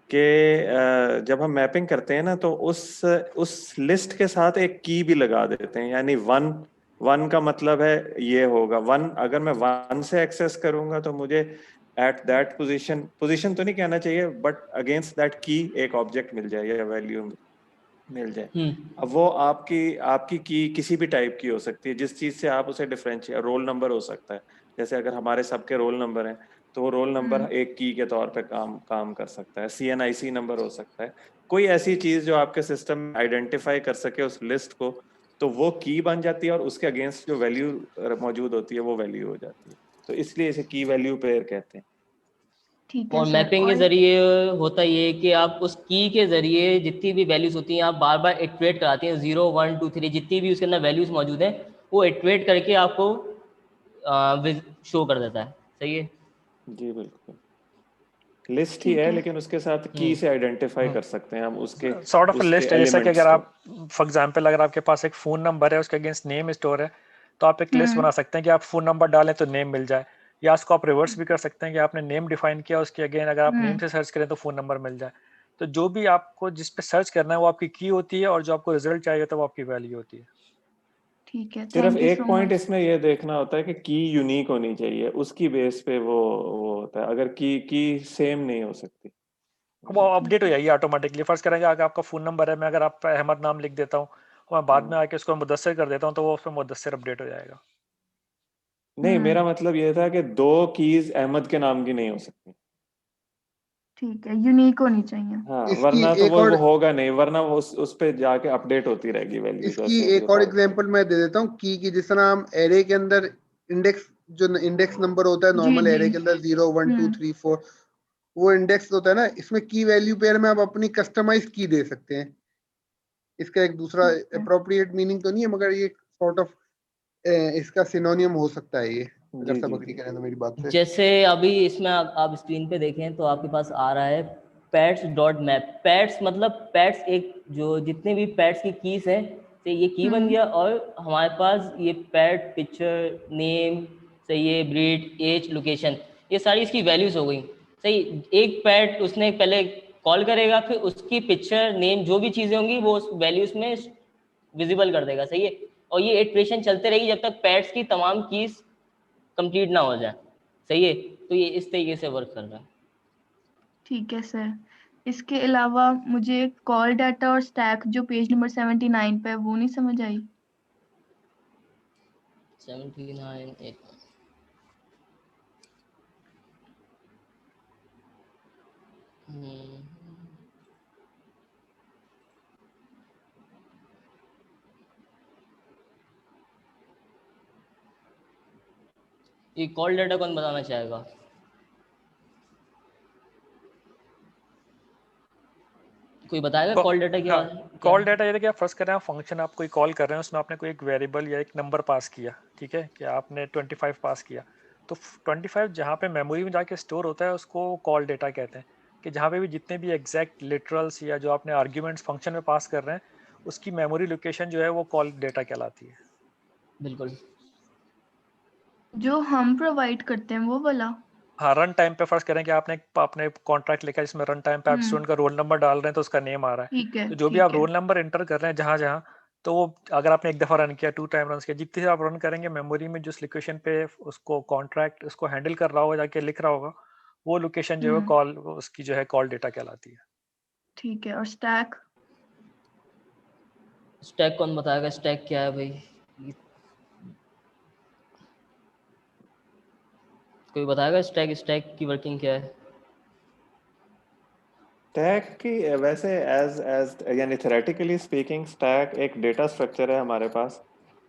कि जब हम मैपिंग करते हैं ना तो उस लिस्ट के साथ एक की भी लगा देते हैं, यानी वन का मतलब है ये होगा वन। अगर मैं वन से एक्सेस करूंगा तो मुझे एट दैट पोजीशन तो नहीं कहना चाहिए, बट अगेंस्ट दैट की एक ऑब्जेक्ट मिल जाए या वैल्यू मिल जाए। अब वो आपकी की किसी भी टाइप की हो सकती है, जिस चीज से आप उसे डिफरेंशिएट, रोल नंबर हो सकता है, जैसे अगर हमारे सबके रोल नंबर हैं तो वो रोल नंबर एक की के तौर पे काम कर सकता है। CNIC नंबर हो सकता है, कोई ऐसी चीज जो आपके सिस्टम में आइडेंटिफाई कर सके उस लिस्ट को, तो वो की बन जाती है और उसके अगेंस्ट जो वैल्यू मौजूद होती है वो वैल्यू हो जाती है। तो इसलिए इसे की वैल्यू पेयर कहते हैं। ठीक है और सर। मैपिंग के और जरिए होता ये है कि आप उस की के जरिए जितनी भी वैल्यूज होती हैं आप बार बार इटरेट कराते हैं, 0 1 2 3 जितनी भी उसके अंदर वैल्यूज मौजूद हैं वो इटरेट करके आपको शो कर देता है, सही है। जी बिल्कुल, लिस्ट ही ठीक है है। लेकिन उसके साथ की से आइडेंटिफाई कर सकते हैं हम उसके सॉर्ट ऑफ लिस्ट है, जैसे कि एलिमेंट्स अगर को। आप फॉर एग्जांपल अगर आपके पास एक फ़ोन नंबर है उसके अगेंस्ट नेम स्टोर है, तो आप एक लिस्ट बना सकते हैं कि आप फ़ोन नंबर डालें तो नेम मिल जाए, या उसको आप रिवर्स भी कर सकते हैं कि आपने नेम डिफाइन किया, उसके अगेन अगर आप नेम से सर्च करें तो फ़ोन नंबर मिल जाए। तो जो भी आपको जिस पे सर्च करना है वो आपकी की होती है, और जो आपको रिजल्ट चाहिए तो वो आपकी वैल्यू होती है। ठीक है, सिर्फ थैंक यू एक सो पॉइंट मच। इसमें ये देखना होता है कि की यूनिक होनी चाहिए, उसकी बेस पे वो होता है, अगर की सेम नहीं हो सकती। वो अपडेट हो जाएगी ऑटोमेटिकली। फर्स्ट करेंगे अगर आपका फ़ोन नंबर है, मैं अगर आप अहमद नाम लिख देता हूँ और मैं बाद में आके उसको मुदस्सिर कर देता हूँ तो वो उसमें मुदस्सिर अपडेट हो जाएगा। नहीं, मेरा मतलब ये था कि दो कीज अहमद के नाम की नहीं हो सकती। ठीक है, यूनिक होनी चाहिए। हाँ, इसकी वरना तो एक वो और होगा नहीं, वरना वो उस पे जाके अपडेट होती रहेगी वैल्यू इसकी जैसे अभी एक और बताओ। एग्जांपल मैं दे देता हूँ की जिस तरह हम एरे के अंदर इंडेक्स, जो इंडेक्स नंबर होता है जी नॉर्मल जी। एरे के अंदर 0 1 2 3 4, वो इंडेक्स होता है ना, इसमें की वैल्यू पेयर में आप अपनी कस्टमाइज की दे सकते हैं। इसका एक दूसरा अप्रोप्रिएट मीनिंग तो नहीं है, मगर ये सॉर्ट ऑफ इसका सिनोनियम हो सकता है ये, अगर जी सब जी अग्री जी। करें तो मेरी बात से। जैसे अभी इसमें आप स्क्रीन पे देखें तो आपके पास आ रहा है पैट्स डॉट मैप। पैट्स मतलब पैट्स, एक जो जितने भी पैट्स की कीज हैं, तो ये की बन गया, और हमारे पास ये पैट पिक्चर नेम, सही है, ब्रीड, एज, लोकेशन, ये सारी इसकी वैल्यूज हो गई, सही। एक पैट उसने पहले कॉल करेगा, फिर उसकी पिक्चर नेम जो भी चीज़ें होंगी वो उस वैल्यूज में विजिबल कर देगा, सही है। और ये इटरेशन चलते रहेगी जब तक पैट्स की तमाम कीज कंप्लीट ना हो जाए, सही है। तो ये इस तरीके से वर्क कर रहा है। ठीक है सर। इसके अलावा मुझे कॉल डाटा और स्टैक जो पेज नंबर 79 पे है वो नहीं समझ आई। 79 एक ये कॉल डाटा कौन बताना चाहेगा? कोई बताएगा कॉल डाटा क्या है? कॉल डाटा ये था कि आप फर्स्ट कर रहे हैं, फंक्शन आप कोई कॉल कर रहे हैं, उसमें आपने कोई एक वेरिएबल या एक नंबर पास किया, ठीक है, कि आपने 25 पास किया, तो 25 जहाँ पे मेमोरी में जाके स्टोर होता है उसको कॉल डाटा कहते हैं। कि जहाँ पे भी जितने भी एग्जैक्ट लिटरल्स या जो आपने आर्ग्यूमेंट्स फंक्शन में पास कर रहे हैं उसकी मेमोरी लोकेशन जो है वो कॉल डेटा कहलाती है। बिल्कुल। जो हम प्रोवाइड करते हैं वो वाला। हाँ, रन टाइम पे फर्स्ट करें कि आपने कॉन्ट्रैक्ट लिखा है जिसमें रन टाइम पे आप स्टूडेंट का रोल नंबर डाल रहे हैं तो उसका नेम आ रहा है। ठीक है, तो जो भी आप ठीक है। रोल नंबर एंटर कर रहे हैं जहाँ जहाँ, तो वो अगर आपने एक दफा रन किया, 2 टाइम रन किया, जितनी आप रन करेंगे मेमोरी में जिस लोकेशन पे उसको कॉन्ट्रैक्ट उसको हैंडल कर रहा होगा जाके लिख रहा होगा, वो लोकेशन जो है कॉल उसकी जो है कॉल डेटा कहलाती है। ठीक है। और स्टैक? स्टैक कौन बताएगा? स्टैक क्या है भाई? कोई बताएगा स्टैक स्टैक की वर्किंग क्या है? स्टैक की वैसे एज यानी थ्योरेटिकली स्पीकिंग स्टैक एक डेटा स्ट्रक्चर है हमारे पास।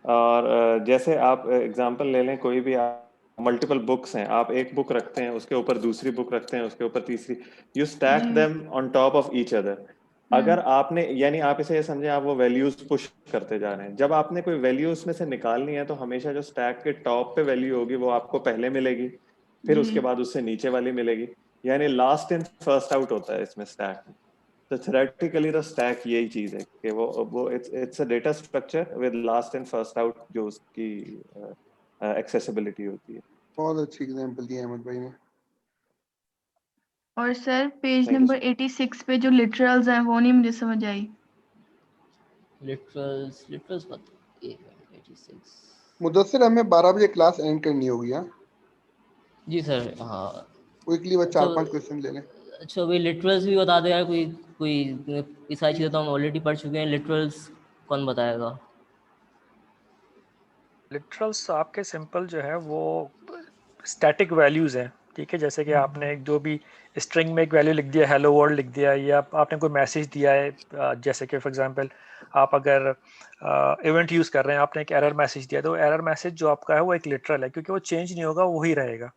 और जैसे आप एग्जांपल ले लें, कोई भी आप मल्टीपल बुक्स हैं, आप एक बुक रखते हैं, उसके ऊपर दूसरी बुक रखते हैं, उसके ऊपर तीसरी, you stack them on top of each other. अगर आपने यानी आप इसे ये समझें आप वो वैल्यूज पुश करते जा रहे हैं। जब आपने कोई वैल्यू उसमें से निकालनी है तो हमेशा जो स्टैक के टॉप पे वैल्यू होगी वो आपको पहले मिलेगी, फिर उसके बाद उससे नीचे वाली मिलेगी, यानी लास्ट इन फर्स्ट आउट होता है इसमें स्टैक में। तो थ्योरेटिकली तो स्टैक यही चीज है कि वो it's a data structure with last in first out जो उसकी एक्सेसिबिलिटी होती है। बहुत अच्छी एग्जांपल दी अहमद भाई ने। और sir page Thank you, number 86 पे जो लिटरल्स हैं वो नहीं मुझे समझ आई। लिटरल्स मत 86। मुदस्सिर, हमें 12 बजे क्लास एंड करनी होगी। हाँ जी सर। हाँ क्विकली बस 4-5 क्वेश्चन ले लें। अच्छा भाई, लिटरल्स भी बता दे यार। कोई ये सारी चीज़ें तो हम ऑलरेडी पढ़ चुके हैं। लिटरल्स कौन बताएगा? लिटरल्स आपके सिंपल जो है वो स्टैटिक वैल्यूज हैं, ठीक है। जैसे कि आपने जो भी स्ट्रिंग में एक वैल्यू लिख दिया, हेलो वर्ल्ड लिख दिया, या आपने कोई मैसेज दिया है, जैसे कि फॉर एग्जांपल आप अगर इवेंट यूज़ कर रहे हैं, आपने एक एरर मैसेज दिया, तो एरर मैसेज जो आपका है वो एक लिटरल है, क्योंकि वो चेंज नहीं होगा, वही रहेगा,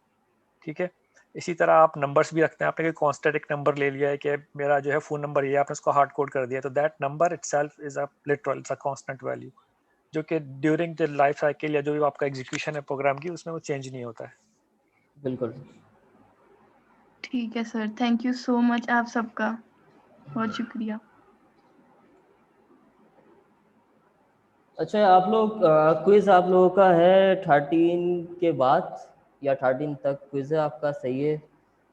ठीक है। इसी तरह आप नंबर्स भी रखते हैं। आपने कोई कांस्टेंट एक नंबर ले लिया है कि मेरा जो है फ़ोन नंबर ये है, आपने उसको हार्ड कोड कर दिया, तो that number itself is a literal, it's a constant value, जो कि ड्यूरिंग द लाइफ साइकिल या जो भी आपका एग्जीक्यूशन है प्रोग्राम की, उसमें वो चेंज नहीं होता है। बिल्कुल ठीक है sir, thank you so much आप सबका, बहुत शुक्रिया। अच्छा, आप लोग क्विज आप लोगों का है 13 के बाद या 13 तक क्विज है आपका, सही है?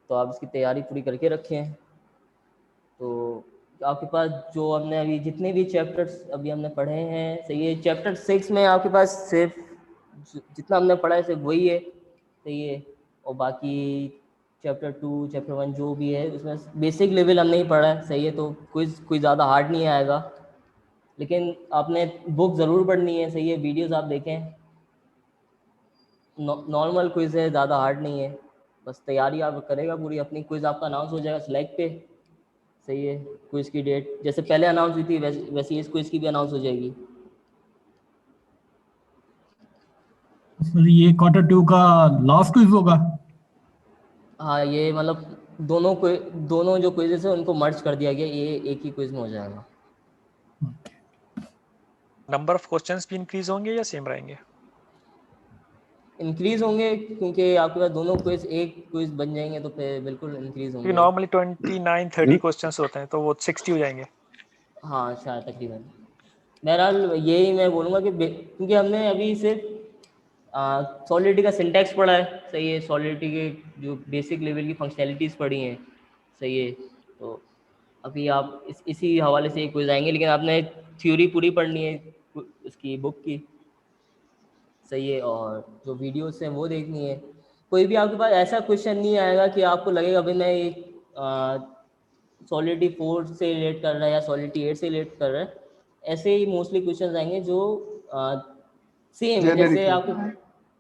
तो आप इसकी तैयारी पूरी करके रखें। तो आपके पास जो हमने अभी जितने भी चैप्टर्स अभी हमने पढ़े हैं, सही है? चैप्टर 6 में आपके पास सिर्फ जितना हमने पढ़ा है सिर्फ वही है, सही है? और बाकी चैप्टर 2 चैप्टर 1 जो भी है उसमें बेसिक लेवल हमने ही पढ़ा है, सही है? तो क्विज कोई ज़्यादा हार्ड नहीं आएगा, लेकिन आपने बुक ज़रूर पढ़नी है, सही है? वीडियोस आप देखें, नॉर्मल क्विज है, ज़्यादा हार्ड नहीं है। बस तैयारी आप करेगा पूरी अपनी। क्विज आपका अनाउंस हो जाएगा स्लैक पे, सही है? क्विज की डेट जैसे पहले अनाउंस हुई थी वैसे इस क्विज की भी अनाउंस हो जाएगी। सर ये क्वार्टर 2 का लास्ट क्विज होगा? हाँ, ये मतलब दोनों जो क्विजेस है उनको मर्ज कर दिया गया, ये एक ही क्विज में हो जाएगा। नंबर ऑफ क्वेश्चंस भी इंक्रीज होंगे या सेम रहेंगे? इंक्रीज होंगे, क्योंकि आपके पास दोनों क्विज एक क्विज बन जाएंगे, तो फिर बिल्कुल इंक्रीज क्योंकि होंगे। नॉर्मली 29-30 क्वेश्चंस होते हैं, तो वो 60 हो जाएंगे। हाँ शायद तकरीबन। बहरहाल यही मैं बोलूँगा कि क्योंकि हमने अभी सिर्फ सॉलिडिटी का सिंटैक्स पढ़ा है, सही है? सॉलिडिटी के जो बेसिक लेवल की फंक्शनैलिटीज़ पढ़ी हैं, सही है? तो अभी आप इसी हवाले से क्विज आएंगे, लेकिन आपने थ्योरी पूरी पढ़नी है उसकी बुक की, सही है? और जो वीडियोस हैं वो देखनी है। कोई भी आपके पास ऐसा क्वेश्चन नहीं आएगा कि आपको लगेगा भाई मैं एक सॉलिडिटी 4 से रिलेट कर रहा है या सॉलिडिटी 8 से रिलेट कर रहा है। ऐसे ही मोस्टली क्वेश्चंस आएंगे जो सेम है, जैसे आपको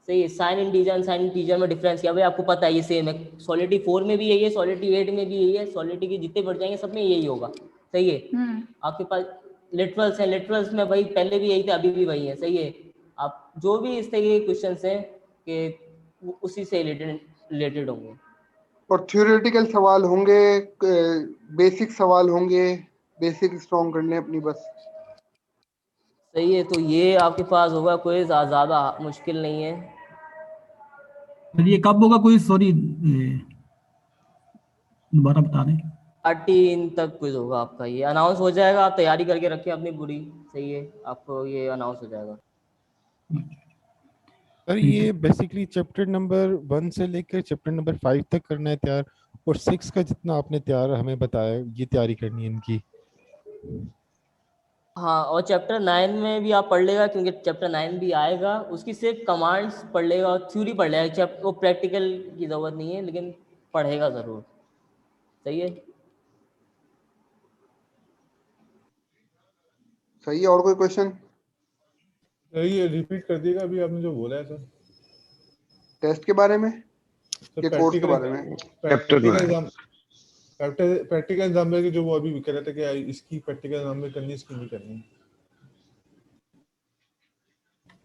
सही है साइन इंटीजर में डिफरेंस क्या भाई आपको पता है, ये सेम है। सॉलिडिटी 4 में भी यही है, सॉलिडिटी 8 में भी यही है, सॉलिडिटी के जितने बढ़ जाएंगे सब में यही होगा, सही है? आपके पास लिटरल्स हैं, लिटरल्स में भाई पहले भी यही थे, अभी भी वही है, सही है? आप जो भी इस तरह के क्वेश्चंस हैं कि उसी से रिलेटेड होंगे। और थ्योरेटिकल सवाल होंगे, बेसिक सवाल होंगे, बेसिक स्ट्रॉन्ग करने अपनी बस, सही है? तो ये आपके पास होगा, कोई ज़्यादा मुश्किल नहीं है। ये कब होगा कोई? सॉरी दोबारा बता दें। 13 तक कुछ होगा आपका, ये अनाउंस हो जाएगा, आप तैयारी करके रखिए अपनी पूरी, सही है, आपको ये अनाउंस हो जाएगा। सर ये बेसिकली चैप्टर नंबर 1 से लेकर चैप्टर नंबर 5 तक करना है तैयार, और 6 का जितना आपने तैयार हमें बताया ये तैयारी करनी है इनकी। हाँ, और चैप्टर 9 में भी आप पढ़ लेगा, क्योंकि चैप्टर 9 भी आएगा, उसकी सिर्फ कमांड्स पढ़ लेगा और थ्योरी पढ़ लेगा, चैप्टर वो प्रैक्टिकल की ज़रूरत नहीं है, लेकिन पढ़ेगा ज़रूर, सही है। सही है, और कोई क्वेश्चन? ये रिपीट कर दिएगा अभी आपने जो बोला है सर, टेस्ट के बारे में सर या कोर्स के बारे में? प्रैक्टिकल एग्जाम में जो वो अभी कह रहे थे कि इसकी प्रैक्टिकल एग्जाम में करनी, इसकी नहीं करनी।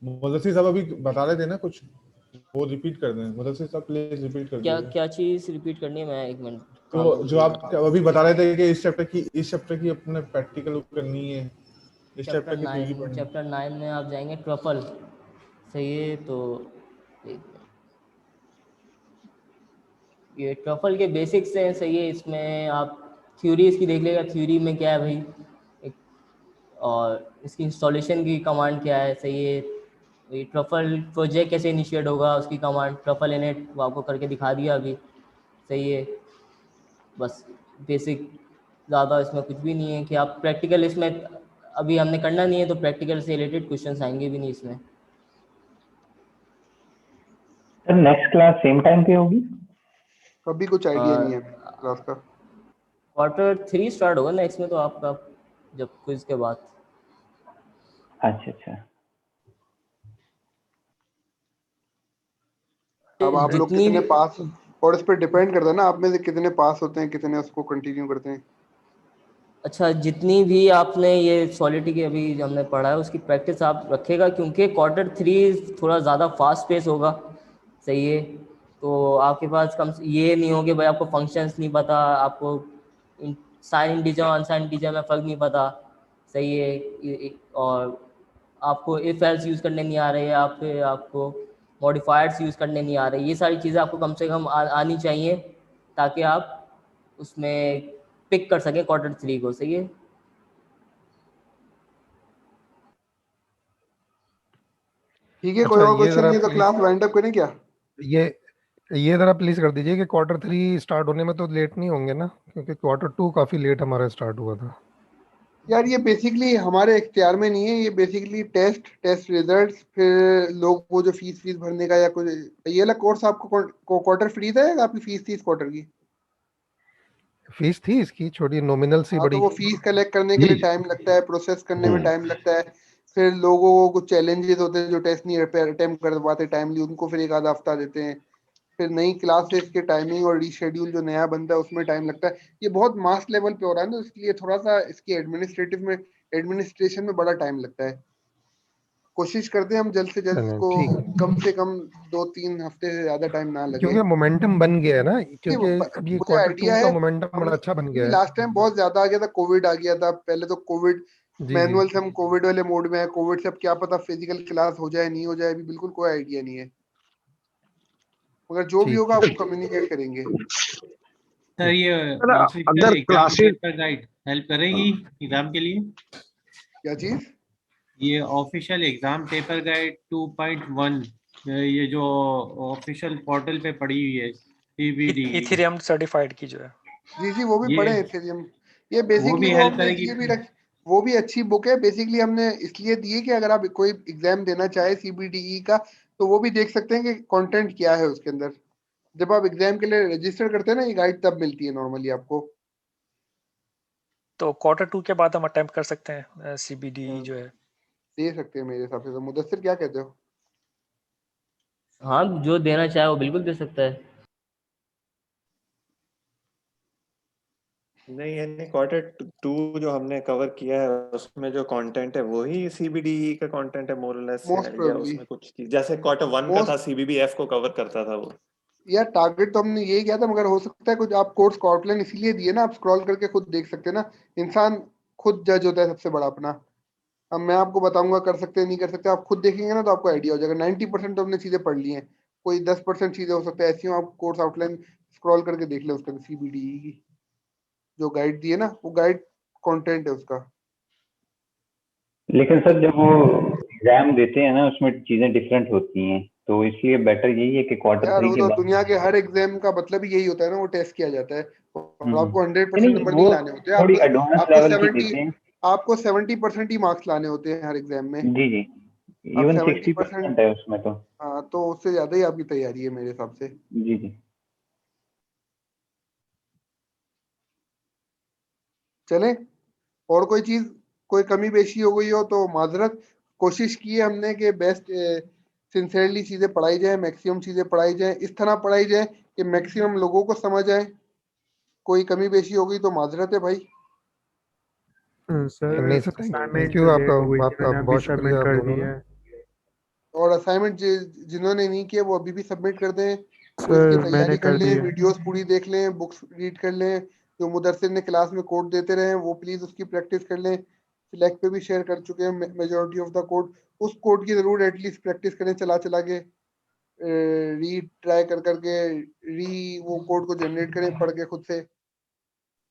मुदस्सिर साहब अभी बता रहे थे ना कुछ, वो रिपीट कर दें। मुदस्सिर साहब प्लीज रिपीट कर क्या दीजिए। क्या चीज़ रिपीट करनी है? मैं एक मिनट। तो जो आप अभी बता रहे थे कि इस चैप्टर की अपने प्रैक्टिकल करनी है, इस चैप्टर की थ्योरी पढ़नी है। चैप्टर 9 में आप जाएंगे ट्रफल, सही है, तो ये ट्रफल के बेसिक्स हैं, सही है, इसमें आप थ्योरी इसकी देख लेगा, थ्योरी में क्या है भाई, एक, और इसकी इंस्टॉलेशन की कमांड क्या है, सही है, ये ट्रफल प्रोजेक्ट कैसे इनिशिएट होगा, उसकी कमांड ट्रफल इनिट वो आपको करके दिखा दिया अभी, सही है, बस बेसिक, ज़्यादा इसमें कुछ भी नहीं है कि आप प्रैक्टिकल इसमें अभी हमने करना नहीं है, तो प्रैक्टिकल से रिलेटेड क्वेश्चंस आएंगे भी नहीं इसमें। Sir next class same time पे होगी? अभी कुछ आइडिया नहीं है क्लास का। Q3 स्टार्ट होगा नेक्स्ट में, तो आपका जब क्विज के बाद। अच्छा। अब आप लोग कितने पास, और इस पर डिपेंड करता है ना आप में से कितने पास होते हैं, कितने उसको कंटिन्यू करते हैं। अच्छा, जितनी भी आपने ये सॉलिडिटी की अभी हमने पढ़ा है उसकी प्रैक्टिस आप रखेगा, क्योंकि Q3 थोड़ा ज़्यादा फास्ट पेस होगा, सही है, तो आपके पास कम ये नहीं होगा भाई आपको फंक्शंस नहीं पता, आपको साइन इंटीजर अनसाइन इंटीजर में फ़र्क नहीं पता, सही है, और आपको इफ एल्स यूज़ करने नहीं आ रहे, आपको मॉडिफायर्स यूज़ करने नहीं आ रहे, ये सारी चीज़ें आपको कम से कम आनी चाहिए, ताकि आप उसमें पिक कर सकें Q3 को, सही है। ठीक है, कोई और क्वेश्चन नहीं तो क्लास वाइंड अप करें क्या? ये जरा प्लीज कर दीजिए कि Q3 स्टार्ट होने में तो लेट नहीं होंगे ना, क्योंकि Q2 काफी लेट हमारा स्टार्ट हुआ था। यार ये बेसिकली हमारे इख्तियार में नहीं है, ये बेसिकली टेस्ट रिजल्ट्स, फिर लोग वो जो फीस भरने का या कुछ ये वाला कोर्स आपको क्वार्टर फ्री था या आपकी फीस थी इस क्वार्टर की? फीस थी इसकी, छोटी नॉमिनल सी बड़ी। तो वो फीस कलेक्ट करने के लिए टाइम लगता है, प्रोसेस करने में टाइम लगता है, फिर लोगों को कुछ चैलेंजेस होते हैं जो टेस्ट नहीं अटेम्प्ट कर पाते टाइमली, उनको फिर एक आधा हफ्ता देते हैं, फिर नई क्लासेस के टाइमिंग और रीशेड्यूल जो नया बनता है उसमें टाइम लगता है। ये बहुत मास लेवल पे हो रहा है ना, इसलिए थोड़ा सा इसकी एडमिनिस्ट्रेशन में बड़ा टाइम लगता है। कोशिश करते हैं हम जल्द से जल्द इसको कम से कम 2-3 हफ्ते से ज्यादा टाइम ना लगे, क्योंकि मोमेंटम बन गया है ना, क्योंकि अब ये Q2 का मोमेंटम बड़ा अच्छा बन गया है। लास्ट टाइम बहुत ज्यादा आ गया था, कोविड आ गया था, पहले तो कोविड मैनुअल से हम कोविड वाले मोड में है, कोविड से अब क्या पता फिजिकल क्लास हो जाए नहीं हो जाए, अभी बिल्कुल कोई आइडिया नहीं है, मगर जो भी होगा आपको कम्युनिकेट करेंगे। सर ये अगर क्लासेस गाइड हेल्प करेगी एग्जाम के लिए? क्या चीज? ये ऑफिशियल एग्जाम पेपर गाइड 2.1, ये जो ऑफिशियल पोर्टल पे पड़ी हुई है, CBD इथेरियम सर्टिफाइड की जो है। जी वो भी पढ़े इथेरियम, ये बेसिकली वो भी अच्छी बुक है, बेसिकली हमने इसलिए दी है कि अगर आप कोई एग्जाम देना चाहे CBDE का, तो वो भी देख सकते हैं कि कंटेंट क्या है उसके अंदर। जब आप एग्जाम के लिए रजिस्टर करते हैं ना, ये गाइड तब मिलती है नॉर्मली आपको। तो Q2 के बाद हम अटेम्प्ट कर सकते हैं CBDE जो है? दे सकते हैं मेरे हिसाब से। तो मुदस्सिर क्या कहते हो? हाँ, जो देना चाहे वो बिल्कुल दे सकता है। नहीं, यानी Q2 जो हमने कवर किया है उसमें जो कंटेंट है वही CBDE का कंटेंट है मोर और लेस, या उसमें कुछ जैसे Q1 का था CBBF को कवर करता था वो। यार टारगेट तो हमने यही किया था, मगर हो सकता है कुछ आप कोर्स का आउटलाइन इसीलिए दिए ना, आप स्क्रॉल करके खुद देख सकते हैं ना, इंसान खुद जज होता है सबसे बड़ा अपना। अब मैं आपको बताऊंगा कर सकते हैं नहीं कर सकते, आप खुद देखेंगे ना तो आपको आइडिया हो जाएगा। 90% तो हमने चीजें पढ़ ली हैं, कोई 10% चीजें हो सकता है ऐसी हो, आप कोर्स आउटलाइन स्क्रॉल करके देख ले उसके CBDE की। जो गाइड दिए ना, वो गाइड कंटेंट है उसका। लेकिन सर जब वो एग्जाम देते हैं ना उसमें चीजें डिफरेंट होती हैं, तो इसलिए बेटर यही है कि क्वार्टर यार 3 वो के तो बाद। दुनिया के हर एग्जाम का मतलब ही यही होता है ना, वो टेस्ट किया जाता है और आपको 100% नहीं नंबर वो नहीं लाने होते, थोड़ी आपको एडवांस आपको लेवल की 70 देते हैं। आपको 70% ही मार्क्स लाने होते हैं हर एग्जाम में। जी जी, अब इवन 70% 60% है उसमें तो। हाँ, तो उससे ज्यादा ही आपकी तैयारी है मेरे हिसाब से। जी जी। चले, और कोई चीज, कोई कमी बेशी हो गई हो तो माजरत। कोशिश की है हमने कि बेस्ट सिंसियरली चीजें पढ़ाई जाए, मैक्सिमम चीजें पढ़ाई जाए, इस तरह पढ़ाई जाए कि मैक्सिमम लोगों को समझ आए। कोई कमी बेशी हो गई तो माजरत है भाई। नहीं sir sir, thank assignment you let हो गई थी, आपका मैंने अभी बहुत शुक्रिया सबमिट आप कर दोनों दी का। है। और असाइनमेंट जिन्होंने नहीं किया वो अभी भी सबमिट कर दें, वो इसकी सर मैंने तैयारी कर कर दी लें, है। वीडियोस पूरी देख लें, बुक्स रीड कर लें, जो मुदरसिर ने क्लास में कोड देते रहे वो प्लीज उसकी प्रैक्टिस कर लें। सिलेक्ट पे भी शेयर कर चुके हैं मेजोरिटी ऑफ द कोड, उस कोड की जरूर एटलीस्ट प्रैक्टिस करें, चला चला के रीड ट्राई कर करके वो कोड को जनरेट करें पढ़ के खुद से।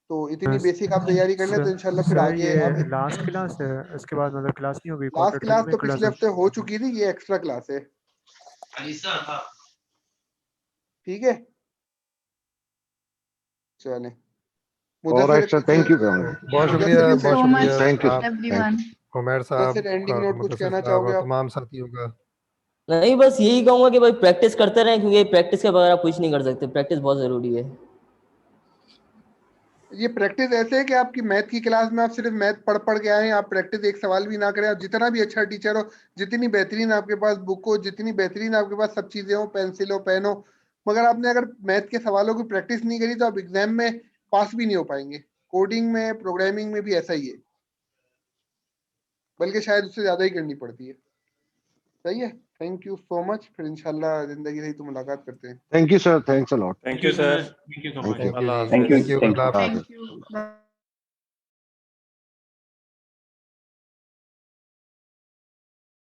तो इतनी बेसिक आप तैयारी कर लें तो इंशाल्लाह फिर सर आगे ये अब लास्ट क्लास है, इसके बाद मतलब क्लास नहीं होगी, लास्ट क्वार्टर 3 क्लास में तो क्लास पिछले हफ्ते हो चुकी थी, ये एक्स्ट्रा क्लास है। ठीक है, चलें ऑलराइट सर, थैंक यू। बहुत Thank शुक्रिया, you बहुत so much, शुक्रिया थैंक यू आप everyone. उमर साहब मुदस्सिर एंडिंग और नोट कुछ मुदस्सिर कहना साहब चाहोगे और आप? तमाम साथियों का। नहीं, बस यही कहूंगा कि भाई प्रैक्टिस करते रहें, क्योंकि प्रैक्टिस के बगैर आप कुछ नहीं कर सकते। प्रैक्टिस बहुत जरूरी है। ये प्रैक्टिस ऐसे है कि आपकी मैथ की क्लास में आप सिर्फ मैथ पढ़ पढ़ के आए, आप प्रैक्टिस एक सवाल भी ना करें, आप जितना भी अच्छा टीचर हो, जितनी बेहतरीन आपके पास बुक हो, जितनी बेहतरीन आपके पास सब चीजें हो, पेंसिल हो, पेन हो, मगर आपने अगर मैथ के सवालों की प्रैक्टिस नहीं करी तो आप एग्जाम में पास भी नहीं हो पाएंगे। कोडिंग में, प्रोग्रामिंग में भी ऐसा ही है, बल्कि शायद उससे ज्यादा ही करनी पड़ती है। सही है, थैंक यू सो मच, फिर इंशाल्लाह जिंदगी रही तो मुलाकात करते हैं। Thank you sir, thanks a lot. Thank you sir. Thank you so thank much. You. अल्लाह थैंक हाफिज़। You, thank you, thank you. अल्लाह हाफिज़। Thank you. Bye.